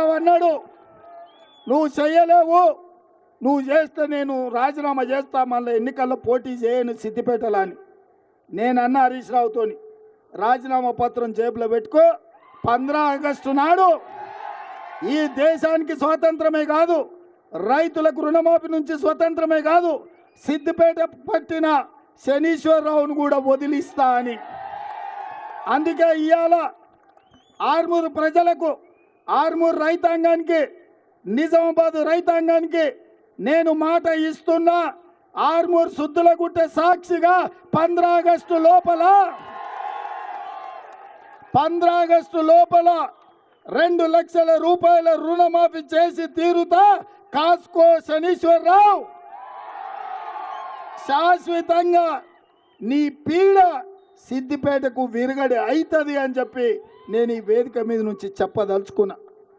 రావు అన్నాడు. నువ్వు చెయ్యలేవు, నువ్వు చేస్తే నేను రాజీనామా చేస్తా, మళ్ళీ ఎన్నికల్లో పోటీ చేయను సిద్దిపేటలో అని. నేనన్న హరీష్ రావుతోని రాజీనామా పత్రం జేబులో పెట్టుకో, 15 ఆగస్టు నాడు ఈ దేశానికి స్వాతంత్రమే కాదు, రైతులకు రుణమాఫీ నుంచి స్వతంత్రమే కాదు, సిద్దిపేట పట్టిన శనీశ్వరరావును కూడా వదిలిస్తా అని. అందుకే ఇవాళ ఆర్మూరు ప్రజలకు, ఆర్మూరు రైతాంగానికి, నిజామాబాద్ రైతాంగానికి నేను మాట ఇస్తున్నా. ఆర్మూరు సుద్దులగుట్ట సాక్షిగా 15 ఆగస్టు లోపల 2 లక్షల రూపాయల రుణమాఫీ చేసి తీరుతా. కాస్కో శనీశ్వరరావు, శాశ్వతంగా నీ పీడ సిద్దిపేటకు విరగడి అవుతుంది అని చెప్పి నేను ఈ వేదిక మీద నుంచి చెప్పదలుచుకున్నా.